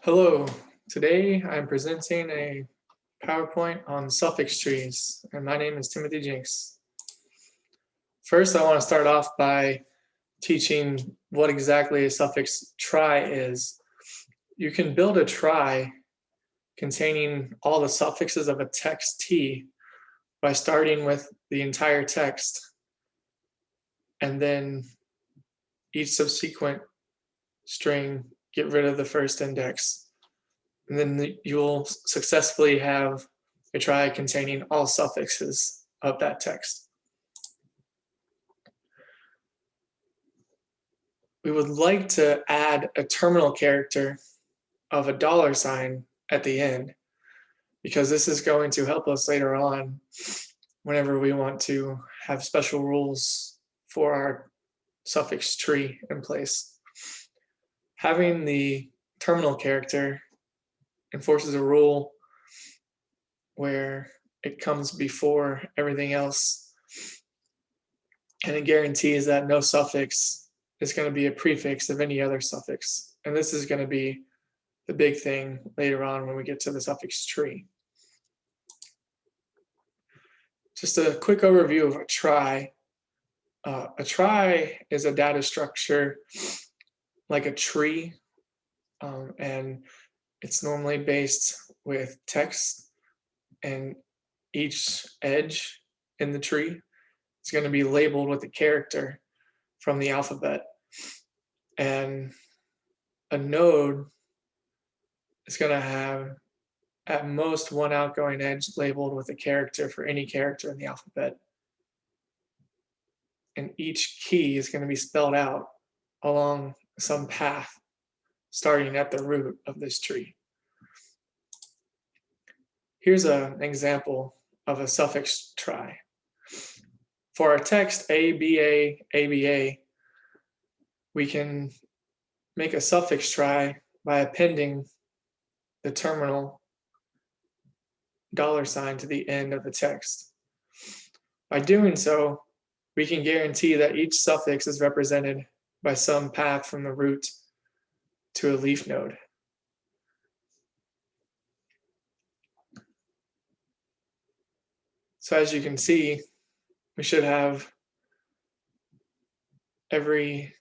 Hello, today I'm presenting a PowerPoint on suffix trees, and my name is Timothy Jinks. First, I want to start off by teaching what exactly a suffix trie is. You can build a trie containing all the suffixes of a text T by starting with the entire text, and then each subsequent string get rid of the first index. And then you'll successfully have a trie containing all suffixes of that text. We would like to add a terminal character of a $ at the end, because this is going to help us later on whenever we want to have special rules for our suffix tree in place. Having the terminal character enforces a rule where it comes before everything else, and it guarantees that no suffix is going to be a prefix of any other suffix. And this is going to be the big thing later on when we get to the suffix tree. Just a quick overview of a trie. A trie is a data structure like a tree, and it's normally based with text, and each edge in the tree is going to be labeled with a character from the alphabet. And a node is going to have at most one outgoing edge labeled with a character for any character in the alphabet. And each key is going to be spelled out along some path starting at the root of this tree. Here's an example of a suffix trie. For our text ABA, ABA, we can make a suffix trie by appending the terminal $ to the end of the text. By doing so, we can guarantee that each suffix is represented by some path from the root to a leaf node. So as you can see, we should have every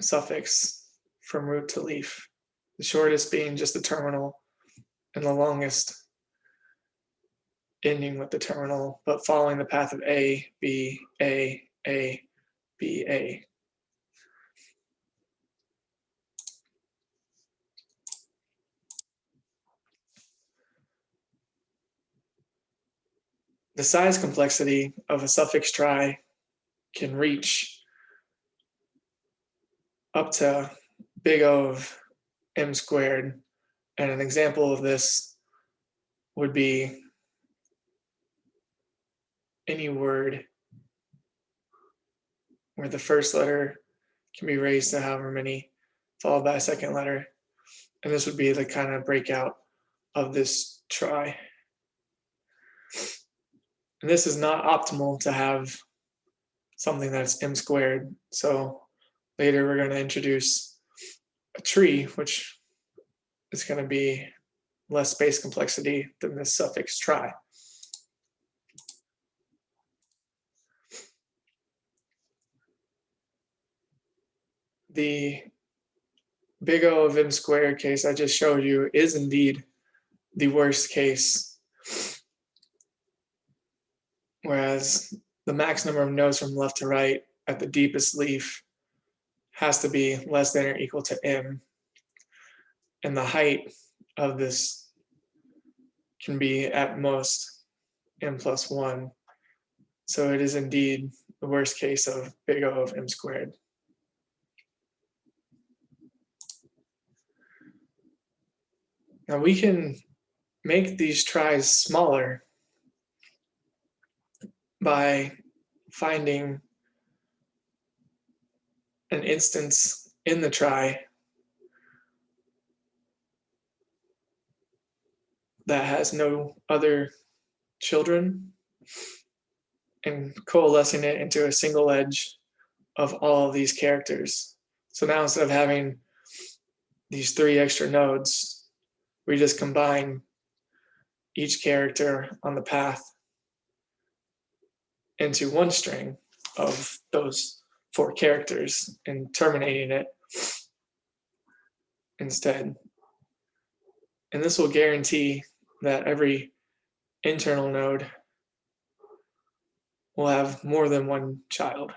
suffix from root to leaf, the shortest being just the terminal, and the longest ending with the terminal, but following the path of A, B, A, B, A. The size complexity of a suffix trie can reach up to big O of m squared. And an example of this would be any word where the first letter can be raised to however many, followed by a second letter. And this would be the kind of breakout of this trie. And this is not optimal to have something that's m squared. So later we're going to introduce a tree, which is going to be less space complexity than this suffix trie. The big O of m squared case I just showed you is indeed the worst case, whereas the max number of nodes from left to right at the deepest leaf has to be less than or equal to m, and the height of this can be at most m plus 1. So it is indeed the worst case of big O of m squared. Now we can make these tries smaller by finding an instance in the trie that has no other children and coalescing it into a single edge of all of these characters. So now instead of having these 3 extra nodes, we just combine each character on the path into one string of those 4 characters and terminating it instead. And this will guarantee that every internal node will have more than one child.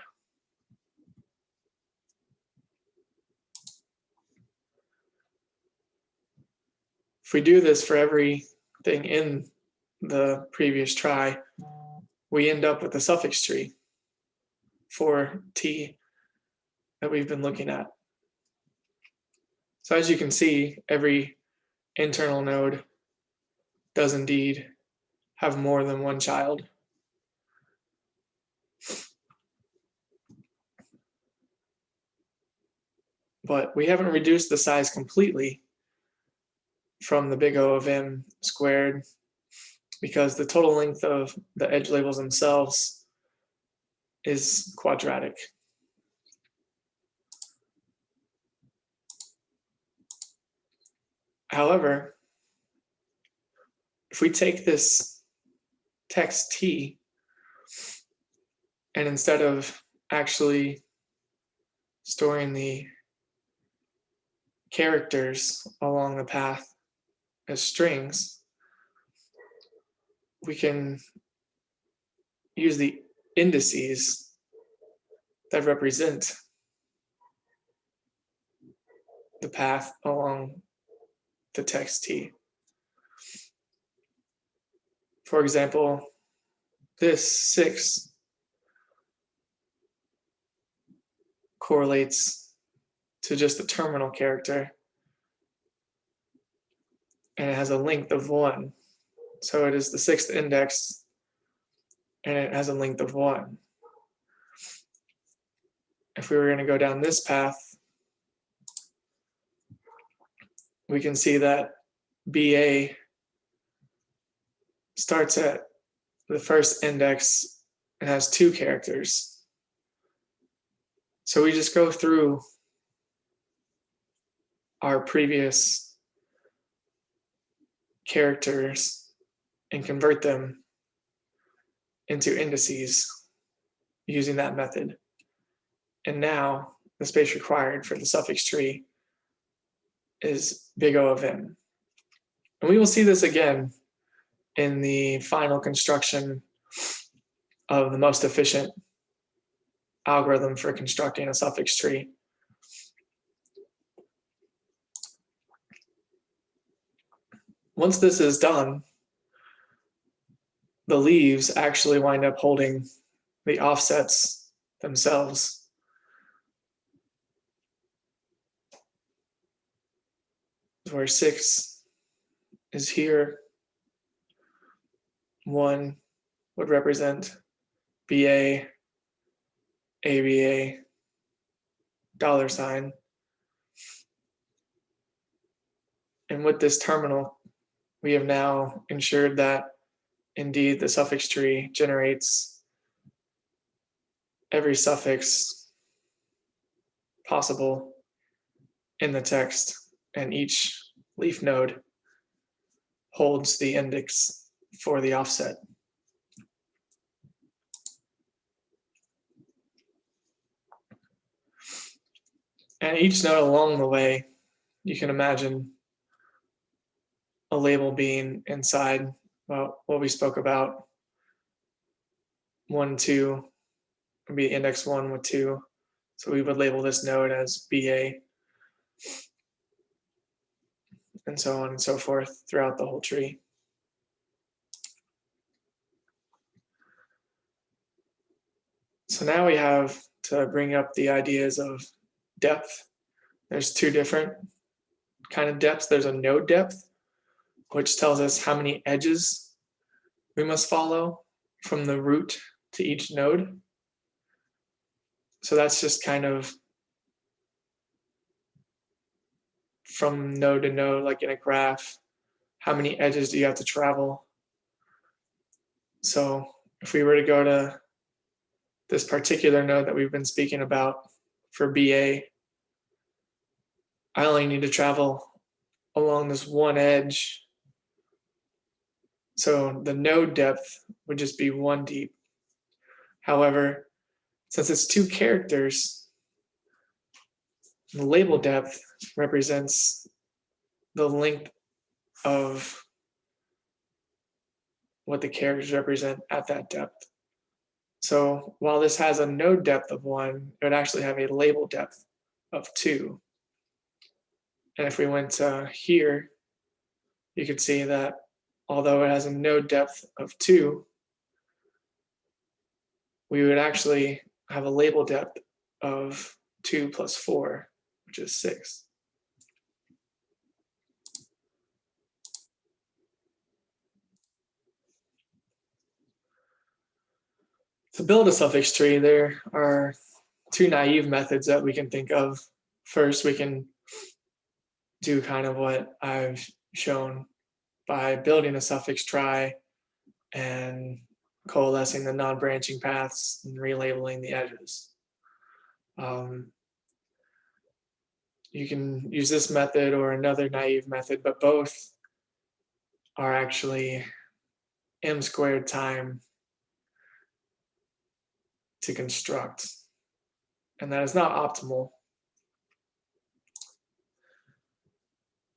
If we do this for everything in the previous try, we end up with a suffix tree for T that we've been looking at. So as you can see, every internal node does indeed have more than one child. But we haven't reduced the size completely from the big O of m squared, because the total length of the edge labels themselves is quadratic. However, if we take this text T and instead of actually storing the characters along the path as strings, we can use the indices that represent the path along the text T. For example, this 6 correlates to just the terminal character, and it has a length of 1. So it is the 6th index, and it has a length of 1. If we were going to go down this path, we can see that BA starts at the first index and has 2 characters. So we just go through our previous characters and convert them into indices using that method. And now the space required for the suffix tree is big O of m. And we will see this again in the final construction of the most efficient algorithm for constructing a suffix tree. Once this is done, the leaves actually wind up holding the offsets themselves. Where 6 is here, 1 would represent BA, ABA, $. And with this terminal, we have now ensured that indeed the suffix tree generates every suffix possible in the text, and each leaf node holds the index for the offset. And each node along the way, you can imagine a label being inside what we spoke about. 1, 2 would be index 1 with 2. So we would label this node as BA, and so on and so forth throughout the whole tree. So now we have to bring up the ideas of depth. There's 2 different kind of depths. There's a node depth, which tells us how many edges we must follow from the root to each node. So that's just kind of from node to node, like in a graph, how many edges do you have to travel? So if we were to go to this particular node that we've been speaking about for BA, I only need to travel along this one edge. So the node depth would just be 1 deep. However, since it's 2 characters, the label depth represents the length of what the characters represent at that depth. So while this has a node depth of 1, it would actually have a label depth of 2. And if we went to here, you could see that although it has a node depth of 2, we would actually have a label depth of 2 plus 4, which is 6. To build a suffix tree, there are 2 naive methods that we can think of. First, we can do kind of what I've shown by building a suffix tree and coalescing the non-branching paths and relabeling the edges. You can use this method or another naive method, but both are actually m squared time to construct, and that is not optimal.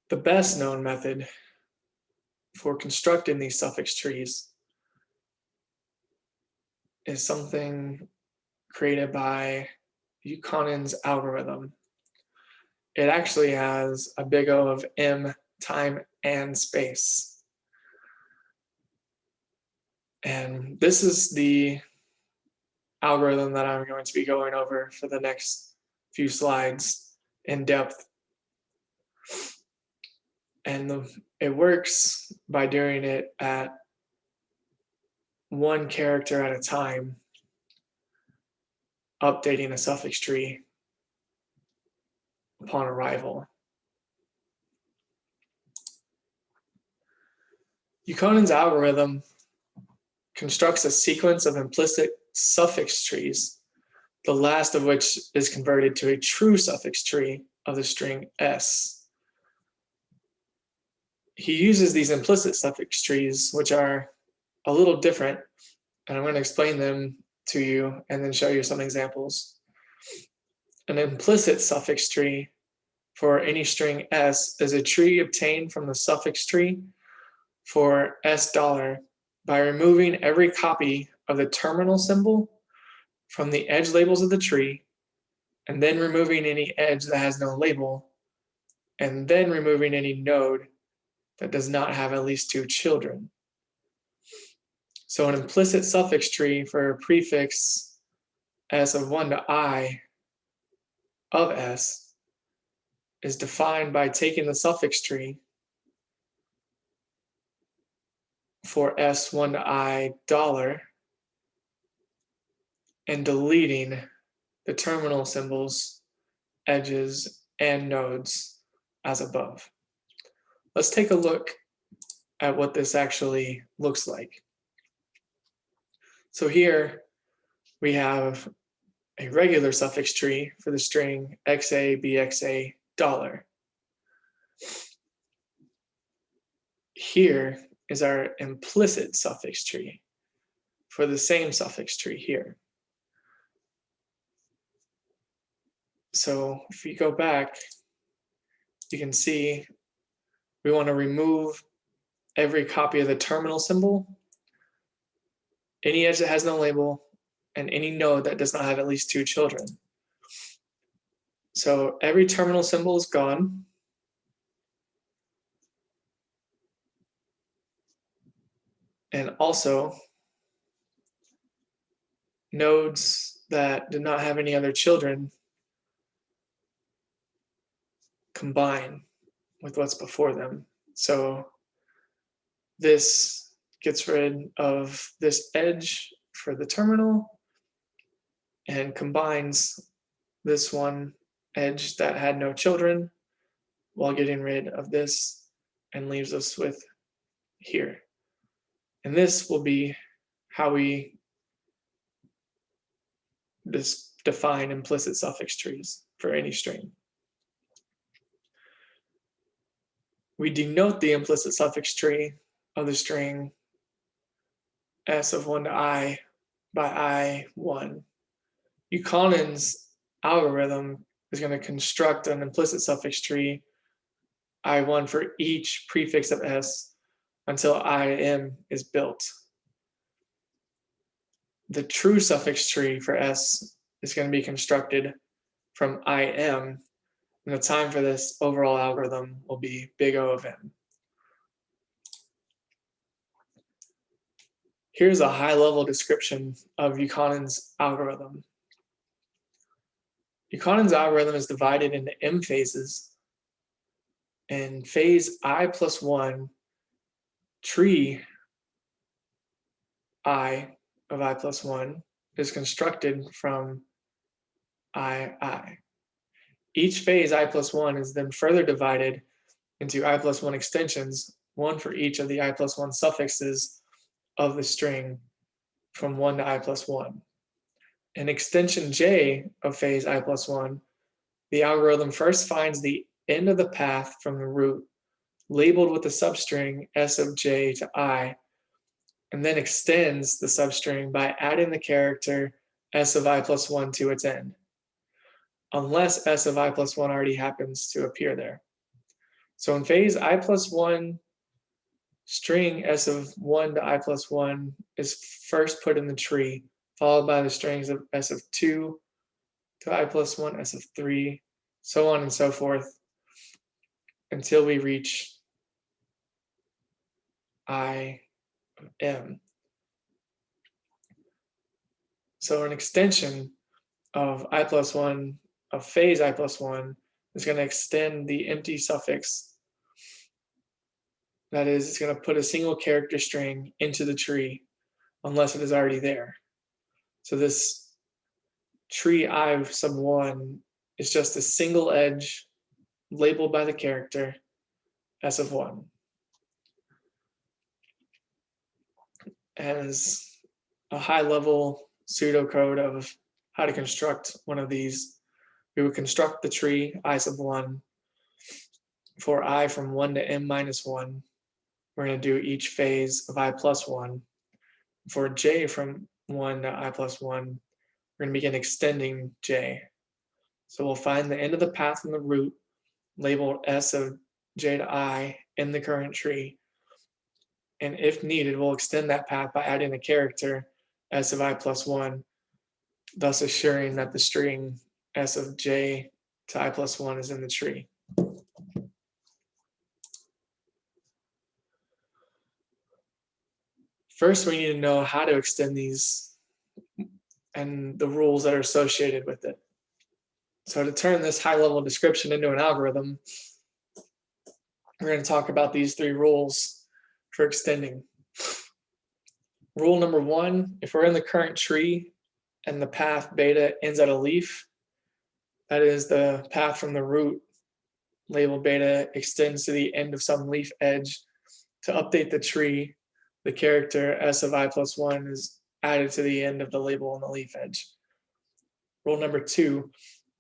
The best known method for constructing these suffix trees is something created by Buchanan's algorithm. It actually has a big O of m, time, and space. And this is the algorithm that I'm going to be going over for the next few slides in depth. And it works by doing it at 1 character at a time, updating a suffix tree upon arrival. Buchanan's algorithm constructs a sequence of implicit suffix trees, the last of which is converted to a true suffix tree of the string s. He uses these implicit suffix trees, which are a little different, and I'm going to explain them to you and then show you some examples. An implicit suffix tree for any string s is a tree obtained from the suffix tree for $s by removing every copy of the terminal symbol from the edge labels of the tree, and then removing any edge that has no label, and then removing any node that does not have at least 2 children. So an implicit suffix tree for a prefix s of 1 to I of s is defined by taking the suffix tree for s 1 to I $ and deleting the terminal symbols, edges, and nodes as above. Let's take a look at what this actually looks like. So here we have a regular suffix tree for the string XA, BXA, $. Here is our implicit suffix tree for the same suffix tree here. So if you go back, you can see we want to remove every copy of the terminal symbol, any edge that has no label, and any node that does not have at least 2 children. So every terminal symbol is gone. And also nodes that did not have any other children combine with what's before them. So this gets rid of this edge for the terminal and combines this one edge that had no children while getting rid of this and leaves us with here. And this will be how we define implicit suffix trees for any string. we denote the implicit suffix tree of the string s of 1 to I by I1. Buchanan's algorithm is going to construct an implicit suffix tree I1 for each prefix of s until IM is built. The true suffix tree for s is going to be constructed from IM, and the time for this overall algorithm will be big O of m. Here's a high-level description of Buchanan's algorithm. Buchanan's algorithm is divided into m phases. In phase I plus 1, tree I of I plus 1 is constructed from I. Each phase I plus 1 is then further divided into I plus 1 extensions, one for each of the I plus 1 suffixes of the string from 1 to I plus 1. In extension j of phase I plus 1, the algorithm first finds the end of the path from the root, labeled with the substring s of j to I, and then extends the substring by adding the character s of I plus 1 to its end, unless s of I plus 1 already happens to appear there. So in phase I plus 1, string s of 1 to I plus 1 is first put in the tree, followed by the strings of s of 2 to I plus 1, s of 3, so on and so forth, until we reach I of m. So an extension of I plus 1, of phase I plus 1, is going to extend the empty suffix. That is, it's going to put a single character string into the tree unless it is already there. So this tree I sub 1 is just a single edge labeled by the character s of 1. As a high-level pseudocode of how to construct one of these, we would construct the tree I sub 1 for I from 1 to m minus 1. We're going to do each phase of I plus 1. For j from 1 to I plus 1, we're going to begin extending j. So we'll find the end of the path from the root, labeled s of j to I in the current tree. And if needed, we'll extend that path by adding a character s of I plus 1, thus assuring that the string s of j to I plus 1 is in the tree. First, we need to know how to extend these and the rules that are associated with it. So to turn this high-level description into an algorithm, we're going to talk about these 3 rules for extending. Rule number 1, if we're in the current tree and the path beta ends at a leaf, that is, the path from the root labeled beta extends to the end of some leaf edge. To update the tree, the character s of I plus 1 is added to the end of the label on the leaf edge. Rule number 2,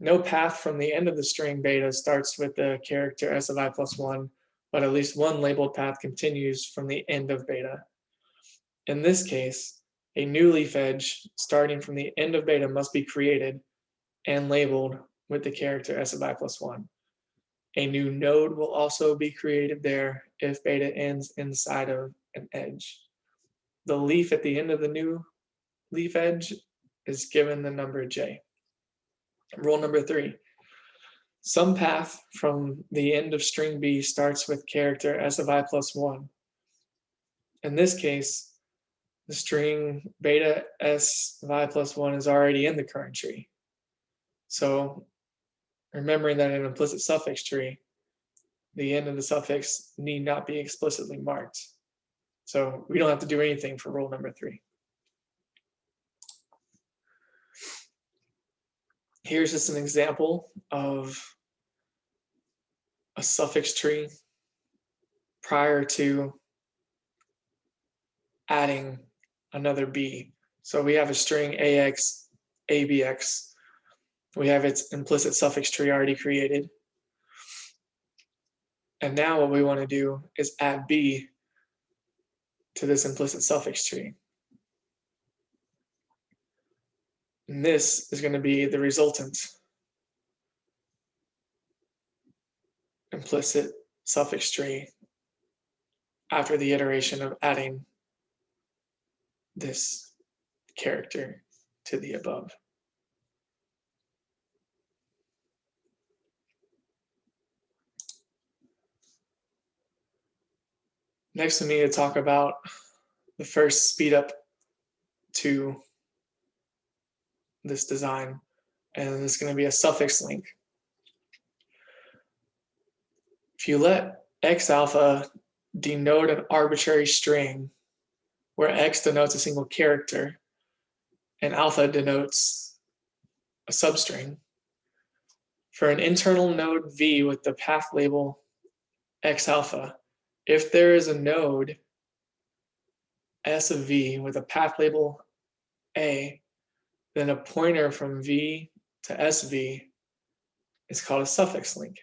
no path from the end of the string beta starts with the character s of I plus 1, but at least one labeled path continues from the end of beta. In this case, a new leaf edge starting from the end of beta must be created and labeled with the character s of I plus 1. A new node will also be created there if beta ends inside of an edge. The leaf at the end of the new leaf edge is given the number j. Rule number 3, some path from the end of string b starts with character s of I plus 1. In this case, the string beta s of I plus 1 is already in the current tree. So remembering that in an implicit suffix tree, the end of the suffix need not be explicitly marked. So we don't have to do anything for rule number 3. Here's just an example of a suffix tree prior to adding another b. So we have a string ax, abx. We have its implicit suffix tree already created. And now what we want to do is add B to this implicit suffix tree. And this is going to be the resultant implicit suffix tree after the iteration of adding this character to the above. Next, we need to talk about the first speed up to this design, and it's going to be a suffix link. If you let X alpha denote an arbitrary string where X denotes a single character and alpha denotes a substring, for an internal node V with the path label X alpha, if there is a node S of V with a path label A, then a pointer from V to SV is called a suffix link.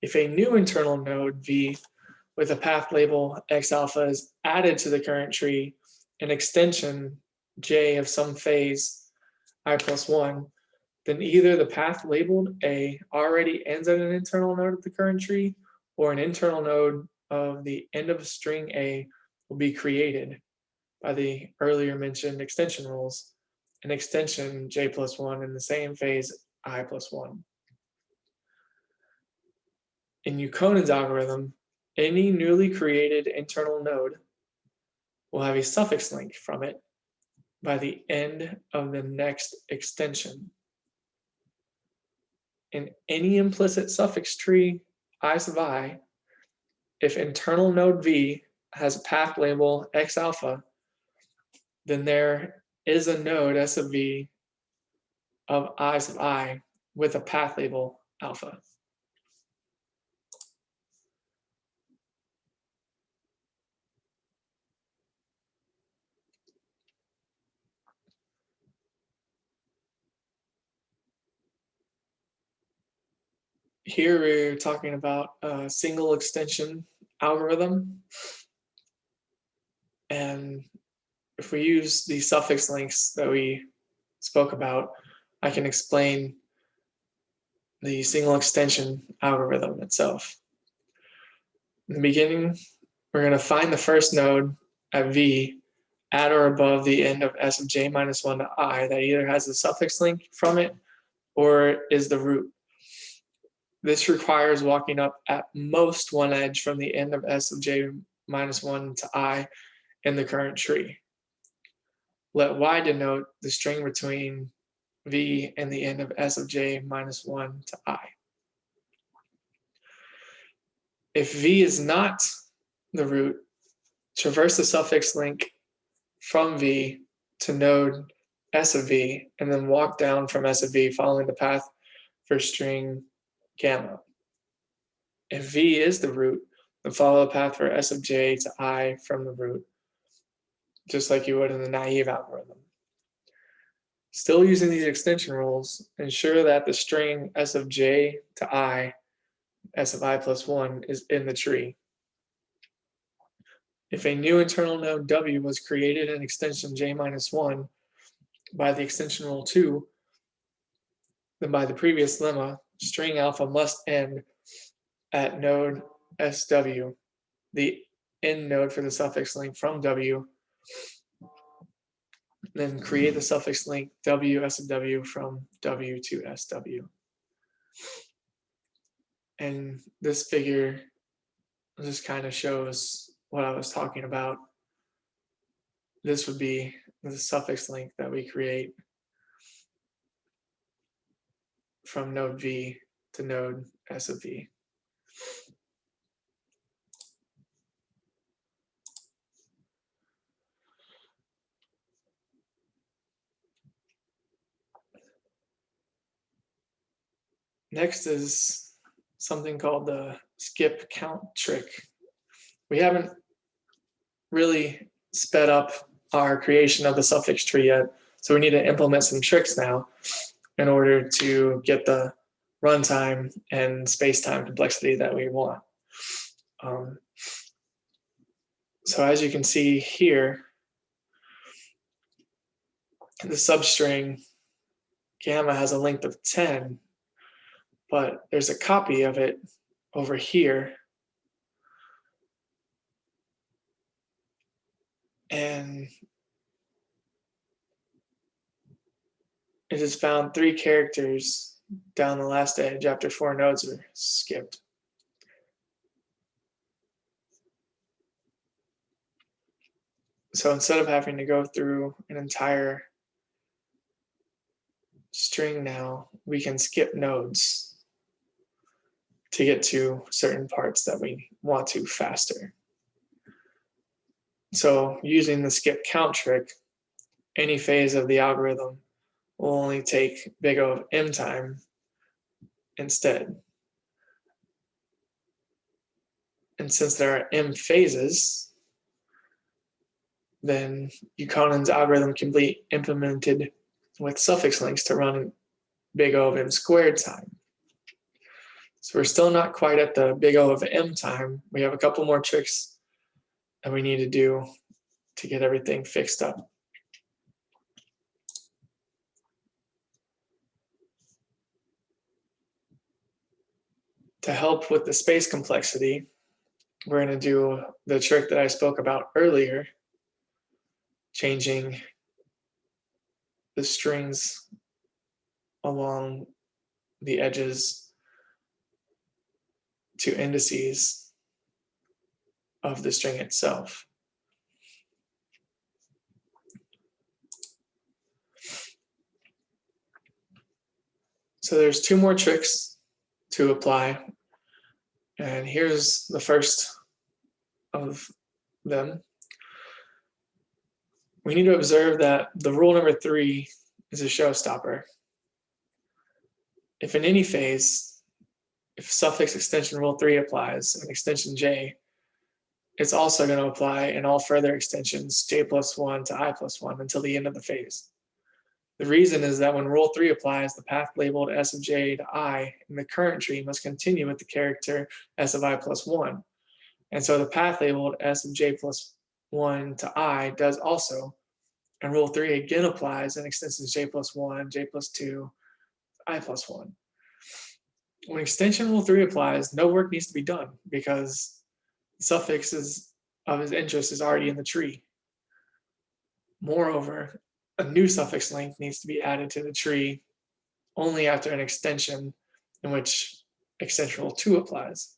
If a new internal node V with a path label X alpha is added to the current tree, an extension J of some phase I plus 1, then either the path labeled A already ends at an internal node of the current tree, or an internal node of the end of string A will be created by the earlier mentioned extension rules, an extension J plus 1 in the same phase I plus 1. In Yukonen's algorithm, any newly created internal node will have a suffix link from it by the end of the next extension. In any implicit suffix tree I sub I, if internal node V has a path label X alpha, then there is a node S of V of I sub I with a path label alpha. Here we're talking about a single extension algorithm. And if we use the suffix links that we spoke about, I can explain the single extension algorithm itself. In the beginning, we're going to find the first node at V at or above the end of S of J minus 1 to I that either has a suffix link from it or is the root. This requires walking up at most one edge from the end of S of J minus 1 to I in the current tree. Let Y denote the string between V and the end of S of J minus 1 to I. If V is not the root, traverse the suffix link from V to node S of V, and then walk down from S of V following the path for string gamma. If V is the root, then follow the path for S of J to I from the root, just like you would in the naive algorithm. Still using these extension rules, ensure that the string S of J to I, S of I plus 1, is in the tree. If a new internal node W was created in extension J minus 1 by the extension rule 2, then by the previous lemma, string alpha must end at node SW, the end node for the suffix link from W, then create the suffix link W S of W from W to SW. And this figure just kind of shows what I was talking about. This would be the suffix link that we create from node V to node S of V. Next is something called the skip count trick. We haven't really sped up our creation of the suffix tree yet, so we need to implement some tricks now in order to get the runtime and space-time complexity that we want. So as you can see here, the substring gamma has a length of 10, but there's a copy of it over here. And it is found 3 characters down the last edge after 4 nodes are skipped. So instead of having to go through an entire string now, we can skip nodes to get to certain parts that we want to faster. So using the skip count trick, any phase of the algorithm will only take big O of m time instead. And since there are m phases, then Buchanan's algorithm can be implemented with suffix links to run big O of m squared time. So we're still not quite at the big O of m time. We have a couple more tricks that we need to do to get everything fixed up. To help with the space complexity, we're going to do the trick that I spoke about earlier, changing the strings along the edges to indices of the string itself. So there's 2 more tricks to apply, and here's the first of them. We need to observe that the rule number 3 is a showstopper. If in any phase, if suffix extension rule 3 applies and extension j, it's also going to apply in all further extensions j plus 1 to I plus 1 until the end of the phase. The reason is that when rule 3 applies, the path labeled s of j to I in the current tree must continue with the character s of I plus 1. And so the path labeled s of j plus 1 to I does also. And rule 3 again applies in extensions j plus 1, j plus 2, I plus 1. When extension rule 3 applies, no work needs to be done because the suffixes of his interest is already in the tree. Moreover, a new suffix link needs to be added to the tree only after an extension in which extension rule 2 applies.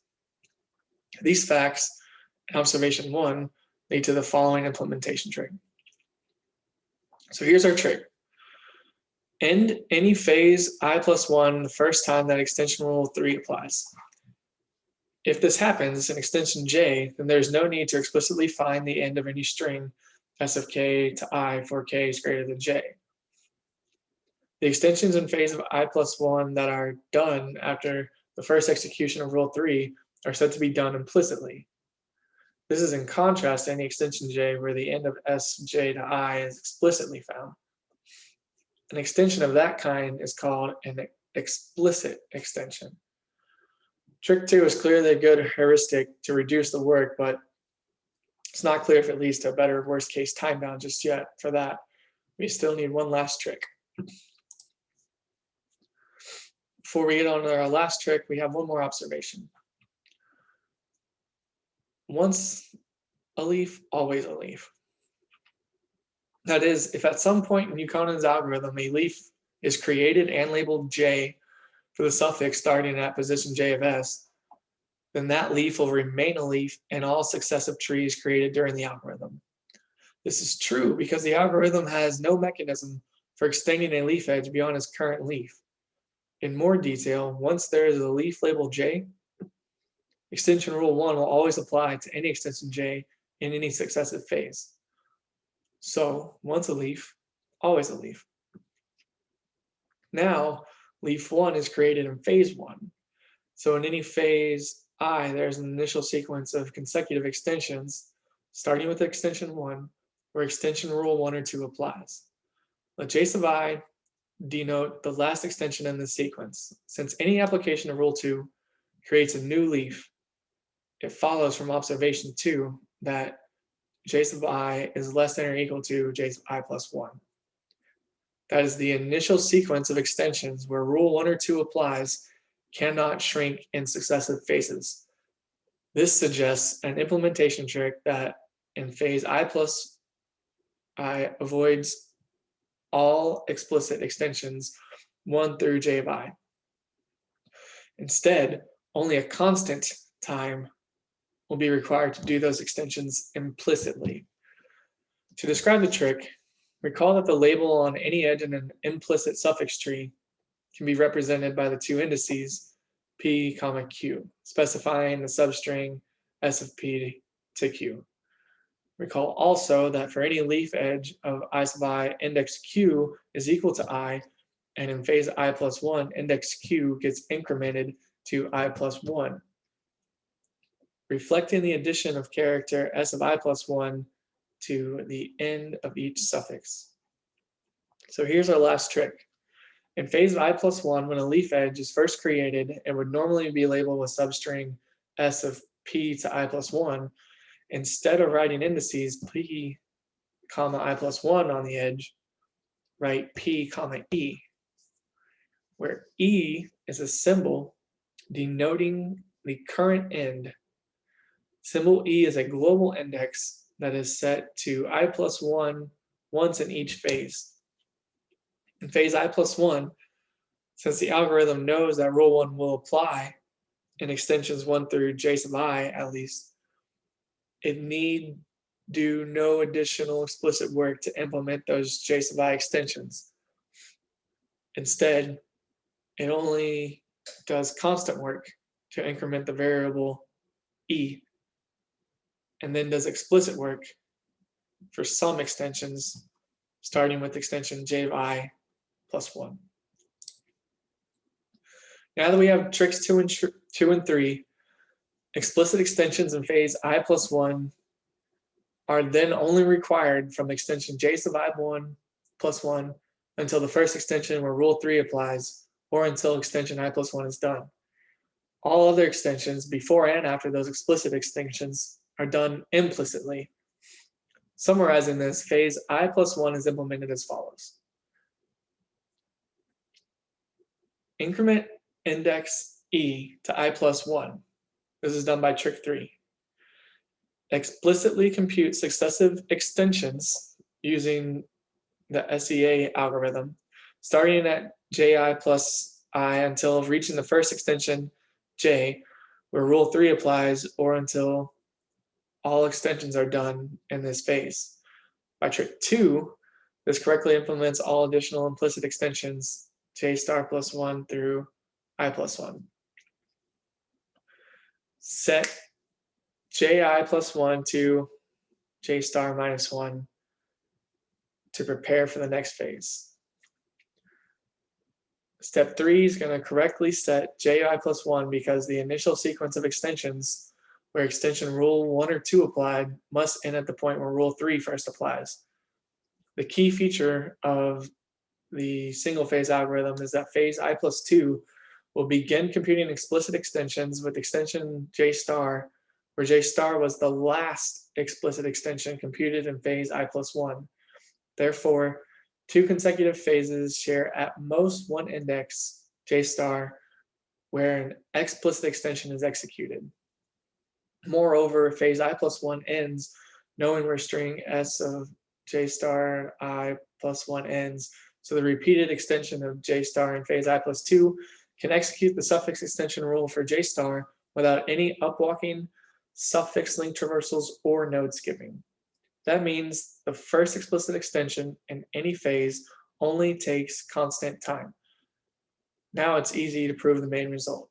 These facts and observation 1 lead to the following implementation trick. So here's our trick. End any phase I plus 1 the first time that extension rule 3 applies. If this happens in extension j, then there's no need to explicitly find the end of any string s of k to I for k is greater than j. The extensions in phase of I plus 1 that are done after the first execution of rule 3 are said to be done implicitly. This is in contrast to any extension j where the end of sj to I is explicitly found. An extension of that kind is called an explicit extension. Trick 2 is clearly a good heuristic to reduce the work, but it's not clear if it leads to a better worst case time bound just yet. For that, we still need one last trick. Before we get on to our last trick, we have one more observation. Once a leaf, always a leaf. That is, if at some point in Buchanan's algorithm a leaf is created and labeled j for the suffix starting at position j of s, then that leaf will remain a leaf in all successive trees created during the algorithm. This is true because the algorithm has no mechanism for extending a leaf edge beyond its current leaf. In more detail, once there is a leaf labeled j, extension rule 1 will always apply to any extension j in any successive phase. So once a leaf, always a leaf. Now, leaf 1 is created in phase 1. So in any phase I, there's an initial sequence of consecutive extensions, starting with extension 1, where extension rule 1 or 2 applies. Let j sub I denote the last extension in the sequence. Since any application of Rule 2 creates a new leaf, it follows from observation 2 that j sub I is less than or equal to j sub I plus 1. That is the initial sequence of extensions where Rule 1 or 2 applies cannot shrink in successive phases. This suggests an implementation trick that in phase I plus I avoids all explicit extensions 1 through j of I. Instead, only a constant time will be required to do those extensions implicitly. To describe the trick, recall that the label on any edge in an implicit suffix tree can be represented by the two indices p, q, specifying the substring s of p to q. Recall also that for any leaf edge of I sub I, index q is equal to I, and in phase I plus 1, index q gets incremented to I plus 1, reflecting the addition of character s of I plus 1 to the end of each suffix. So here's our last trick. In phase of I plus 1, when a leaf edge is first created, it would normally be labeled with substring s of p to I plus 1. Instead of writing indices p, comma I plus 1 on the edge, write p, comma e, where e is a symbol denoting the current end. Symbol e is a global index that is set to I plus 1 once in each phase. In phase I plus 1, since the algorithm knows that Rule 1 will apply in extensions 1 through j sub I at least, it need do no additional explicit work to implement those j sub I extensions. Instead, it only does constant work to increment the variable e, and then does explicit work for some extensions, starting with extension j of I plus 1. Now that we have tricks 2 and 3, explicit extensions in phase I plus 1 are then only required from extension j sub I 1 plus 1 until the first extension where Rule 3 applies, or until extension I plus 1 is done. All other extensions before and after those explicit extensions are done implicitly. Summarizing this, phase I plus 1 is implemented as follows. Increment index e to I plus 1. This is done by trick 3. Explicitly compute successive extensions using the SEA algorithm, starting at ji plus I until reaching the first extension j, where Rule 3 applies, or until all extensions are done in this phase. By trick 2, this correctly implements all additional implicit extensions j star plus 1 through I plus 1. Set ji plus 1 to j star minus 1 to prepare for the next phase. Step 3 is going to correctly set ji plus 1 because the initial sequence of extensions where extension Rule 1 or 2 applied must end at the point where Rule 3 first applies. The key feature of the single phase algorithm is that phase I plus 2 will begin computing explicit extensions with extension j star, where j star was the last explicit extension computed in phase I plus 1. Therefore, 2 consecutive phases share at most one index, j star, where an explicit extension is executed. Moreover, phase I plus 1 ends knowing where string s of j star I plus 1 ends, so the repeated extension of j star in phase I plus 2 can execute the suffix extension rule for j star without any upwalking, suffix link traversals, or node skipping. That means the first explicit extension in any phase only takes constant time. Now it's easy to prove the main result.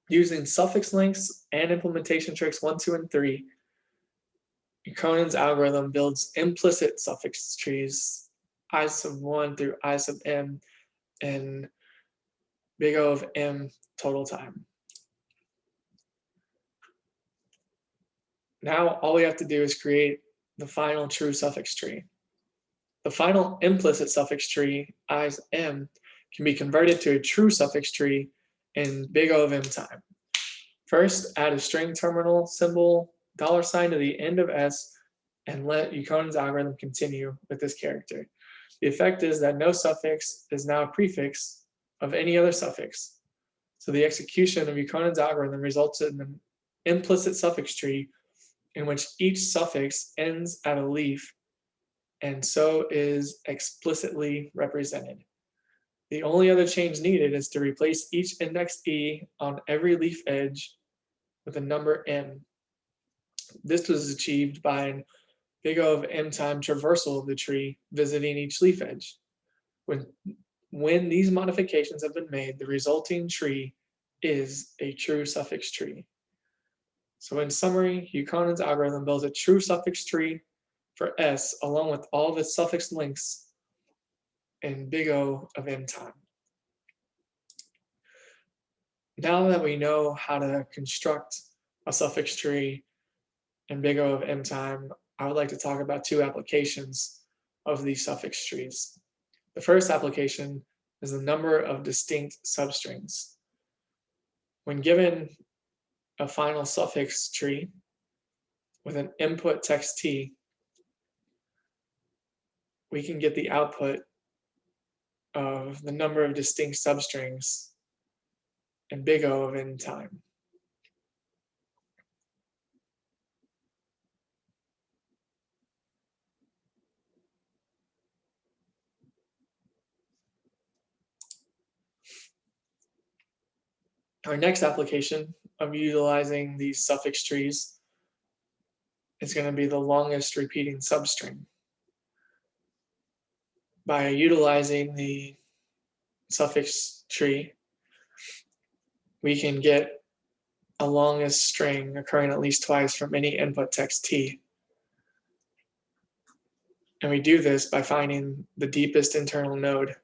Using suffix links and implementation tricks 1, 2, and 3, Conan's algorithm builds implicit suffix trees I sub 1 through I sub m in big O of m total time. Now all we have to do is create the final true suffix tree. The final implicit suffix tree, is m, can be converted to a true suffix tree in big O of m time. First, add a string terminal symbol $sign to the end of s and let Yukonen's algorithm continue with this character. The effect is that no suffix is now a prefix of any other suffix. So the execution of Yukonen's algorithm results in an implicit suffix tree in which each suffix ends at a leaf and so is explicitly represented. The only other change needed is to replace each index e on every leaf edge with a number m. This was achieved by an big O of m time traversal of the tree visiting each leaf edge. When these modifications have been made, the resulting tree is a true suffix tree. So in summary, Yukonen's algorithm builds a true suffix tree for S along with all of its suffix links in big O of m time. Now that we know how to construct a suffix tree in big O of m time, I would like to talk about two applications of these suffix trees. The first application is the number of distinct substrings. When given a final suffix tree with an input text t, we can get the output of the number of distinct substrings in big O of n time. Our next application of utilizing these suffix trees is going to be the longest repeating substring. By utilizing the suffix tree, we can get a longest string occurring at least twice from any input text t. And we do this by finding the deepest internal node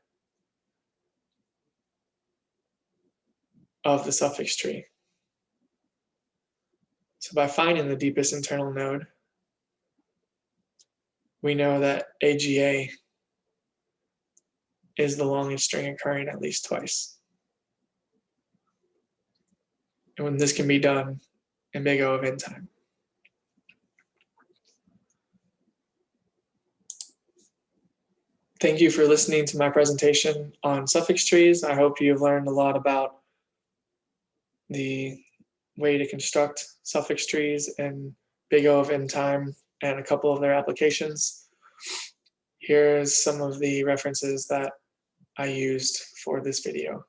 of the suffix tree. So by finding the deepest internal node, we know that AGA is the longest string occurring at least twice. And when this can be done in big O of n time. Thank you for listening to my presentation on suffix trees. I hope you've learned a lot about the way to construct suffix trees in big O of n time and a couple of their applications. Here's some of the references that I used for this video.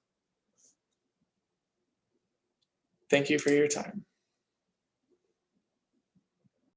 Thank you for your time.